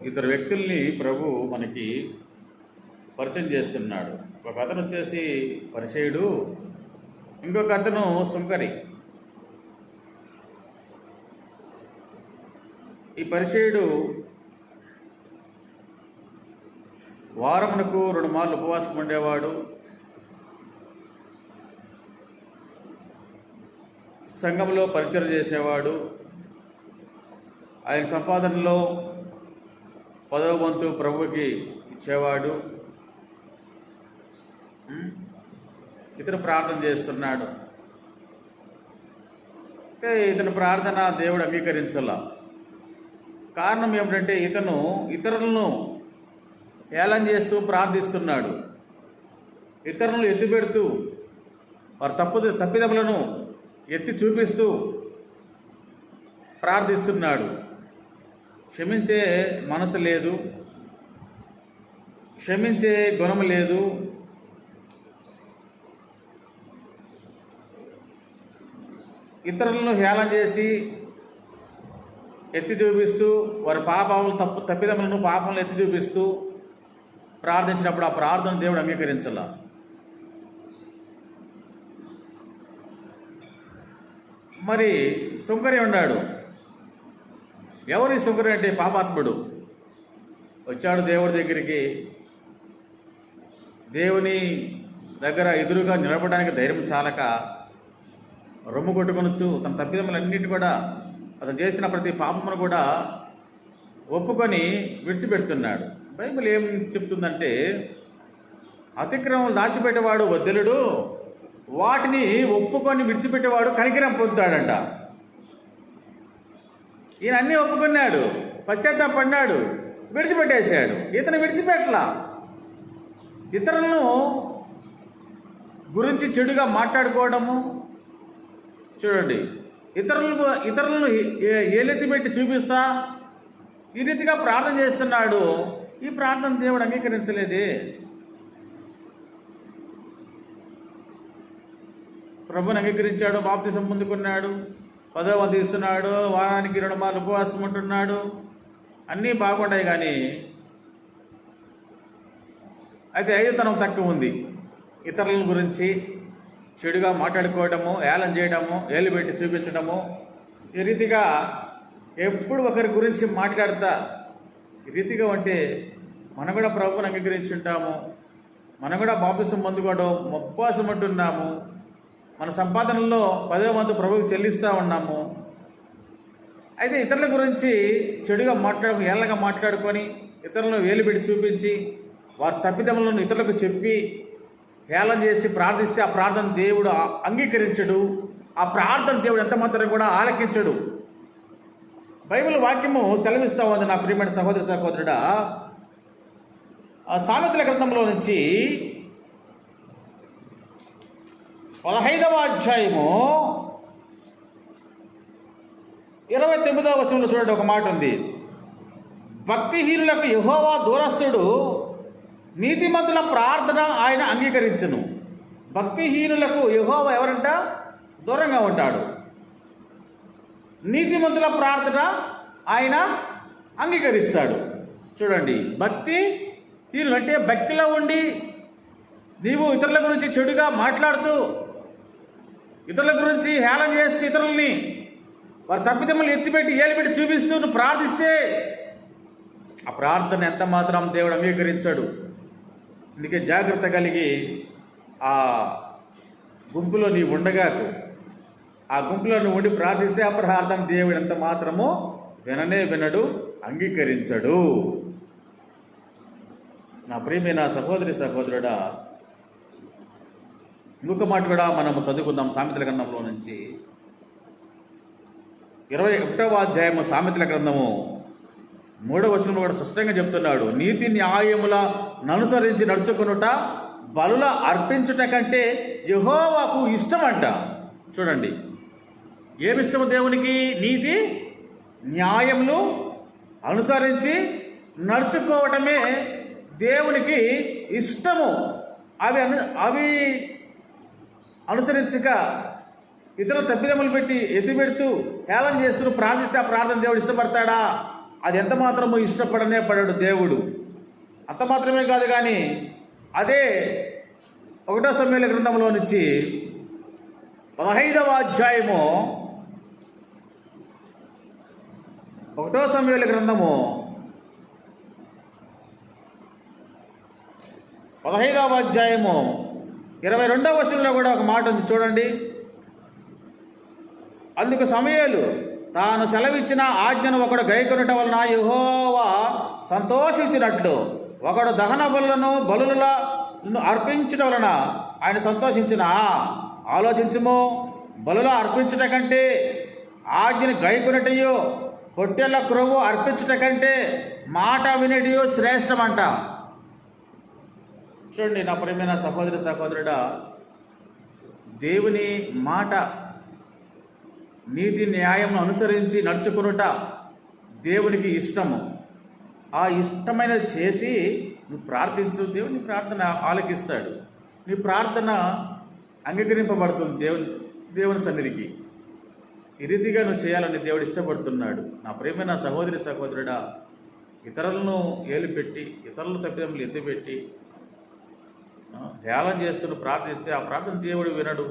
ఇద్దరు వ్యక్తుల్ని ప్రభు మనకి పరిచయం చేస్తున్నాడు. ఒక అతను వచ్చేసి పరిచయుడు, ఇంకొక అతను సుంకరి. ఈ పరిచయుడు వారమునకు 2 మార్లు ఉపవాసం ఉండేవాడు. సంఘంలో పరిచయం చేసేవాడు. ఆయన సంపాదనలో 10వ వంతు ప్రభువుకి ఇచ్చేవాడు. ఇతను ప్రార్థన చేస్తున్నాడు. అయితే ఇతను ప్రార్థన దేవుడు అంగీకరించాల. కారణం ఏమిటంటే ఇతను ఇతరులను ఏలం చేస్తూ ప్రార్థిస్తున్నాడు. ఇతరులను ఎత్తిపెడుతూ వారి తప్పిదములను ఎత్తి చూపిస్తూ ప్రార్థిస్తున్నాడు. క్షమించే మనసు లేదు, క్షమించే గుణం లేదు. ఇతరులను హేళన చేసి ఎత్తి చూపిస్తూ వారి తప్పిదములను పాపములను ఎత్తి చూపిస్తూ ప్రార్థించినప్పుడు ఆ ప్రార్థన దేవుడు అంగీకరించాల. మరి సుంకరి ఉన్నాడు. ఎవరి సుంకరి అంటే పాపాత్ముడు. వచ్చాడు దేవుడి దగ్గరికి. దేవుని దగ్గర ఎదురుగా నిలబడడానికి ధైర్యం చాలక రొమ్ము కొట్టుకొనొచ్చు. తన తప్పిదములన్నిటి కూడా, అతను చేసిన ప్రతి పాపమును కూడా ఒప్పుకొని విడిచిపెడుతున్నాడు. బైబిల్ ఏం చెప్తుందంటే, అతిక్రమం దాచిపెట్టేవాడు వద్దలుడు, వాటిని ఒప్పుకొని విడిచిపెట్టేవాడు కనికరం పొందుతాడంట. ఈయన అన్నీ ఒప్పుకున్నాడు, పశ్చాత్తాపడ్డాడు, విడిచిపెట్టేశాడు. ఇతను విడిచిపెట్టలా. ఇతరులను గురించి చెడుగా మాట్లాడుకోవడము. చూడండి, ఇతరులను ఏలెత్తి పెట్టి చూపిస్తా ఈ రీతిగా ప్రార్థన చేస్తున్నాడు. ఈ ప్రార్థన దేవుడు అంగీకరించలేదే. ప్రభుని అంగీకరించాడు, బాప్తిసం పొందుకున్నాడు, 10వ వంతు ఇస్తున్నాడు, వారానికి 2 మార్లు ఉపవాసం ఉంటున్నాడు, అన్నీ బాగుంటాయి. కానీ అయితే ఐదుతనం తక్కువ ఉంది. ఇతరుల గురించి చెడుగా మాట్లాడుకోవడము, ఏలం చేయడము, ఏలు పెట్టి చూపించడము, ఈ రీతిగా ఎప్పుడు ఒకరి గురించి మాట్లాడతా ఈ రీతిగా ఉంటే మనం కూడా ప్రభువుని అంగీకరించి ఉంటాము. మనం కూడా బాప్తిసం పొందుకోవడం, ఉపవాసం ఉంటున్నాము, మన సంపాదనలో 10వ వంతు ప్రభువుకి చెల్లిస్తూ ఉన్నాము. అయితే ఇతరుల గురించి చెడుగా ఏళ్ళగా మాట్లాడుకొని ఇతరులను వేలు పెట్టి చూపించి వారి తప్పిదములను ఇతరులకు చెప్పి హేళన చేసి ప్రార్థిస్తే ఆ ప్రార్థన దేవుడు అంగీకరించడు. ఆ ప్రార్థన దేవుడు ఎంత మాత్రం కూడా ఆలకించడు. బైబిల్ వాక్యము సెలవిస్తూ ఉంది నా ప్రియమైన సహోదరుడా. సామెతల గ్రంథంలో నుంచి 15వ అధ్యాయము 29వ వచనంలో చూడండి, ఒక మాట ఉంది. భక్తిహీనులకు యెహోవా దూరస్తుడు, నీతిమంతుల ప్రార్థన ఆయన అంగీకరించును. భక్తిహీనులకు యెహోవా ఎవరంట? దూరంగా ఉంటాడు. నీతిమంతుల ప్రార్థన ఆయన అంగీకరిస్తాడు. చూడండి, భక్తిహీనులు అంటే భక్తిలో ఉండి నీవు ఇతరుల గురించి చెడుగా మాట్లాడుతూ ఇతరుల గురించి హేళన చేస్తూ ఇతరులని వారి తప్పిదములు ఎత్తిపెట్టి ఏలిపెట్టి చూపిస్తూ నువ్వు ప్రార్థిస్తే ఆ ప్రార్థన ఎంత మాత్రం దేవుడు అంగీకరించాడు. అందుకే జాగ్రత్త కలిగి ఆ గుంపులో నీవు ఉండగాకు. ఆ గుంపులో నువ్వు ఉండి ప్రార్థిస్తే ఆ ప్రార్థన దేవుడు ఎంత మాత్రమో వినడు, అంగీకరించడు. నా ప్రియమైన సహోదరుడా, ఇంకొక మాట కూడా మనము చదువుకుందాం. సామెతల గ్రంథంలో నుంచి 21వ అధ్యాయము సామెతల గ్రంథము 3వ వచనంలో కూడా స్పష్టంగా చెప్తున్నాడు. నీతి న్యాయములను అనుసరించి నడుచుకునుట బలుల అర్పించుట కంటే యెహోవాకు ఇష్టమంట. చూడండి, ఏమిష్టము దేవునికి? నీతి న్యాయములు అనుసరించి నడుచుకోవటమే దేవునికి ఇష్టము. అవి అనుసరించక ఇతరులు తప్పిదములు పెట్టి ఎత్తిపెడుతూ హేళన చేస్తూ ప్రార్థిస్తే ఆ ప్రార్థన దేవుడు ఇష్టపడతాడా? అది ఎంత మాత్రము ఇష్టపడనే పడాడు దేవుడు. అంత మాత్రమే కాదు కానీ అదే 1 సమూయేలు గ్రంథంలో నుంచి 15వ అధ్యాయము 1 సమూయేలు గ్రంథము 15వ అధ్యాయము 22వ వచనంలో కూడా ఒక మాట ఉంది చూడండి. అందుకు సమూయేలు తాను సెలవిచ్చిన ఆజ్ఞను ఒకడు గైకొనుట వలన యెహోవా సంతోషించినట్లు ఒకడు దహన బలులను అర్పించడం వలన ఆయన సంతోషించిన. ఆలోచించుము, బలుల అర్పించుట కంటే ఆజ్ఞను గైకొనుటయు పొట్టెళ్ల క్రొవ్వు అర్పించుట కంటే మాట వినటియు శ్రేష్టమంట. చూడండి నా ప్రియమైన సహోదరుడా, దేవుని మాట నీతి న్యాయం అనుసరించి నడుచుకునుట దేవునికి ఇష్టము. ఆ ఇష్టమైనది చేసి నువ్వు ప్రార్థించు, దేవుని ప్రార్థన ఆలకిస్తాడు. నీ ప్రార్థన అంగీకరింపబడుతుంది దేవుని సన్నిధికి. ఈ రీతిగా నువ్వు చేయాలని దేవుడు ఇష్టపడుతున్నాడు. నా ప్రియమైన సహోదరుడా, ఇతరులను ఏలుపెట్టి ఇతరుల తప్పిదములు ఎత్తిపెట్టి హేళన చేస్తూ ప్రార్థిస్తే ఆ ప్రార్థన దేవుడు వినడు.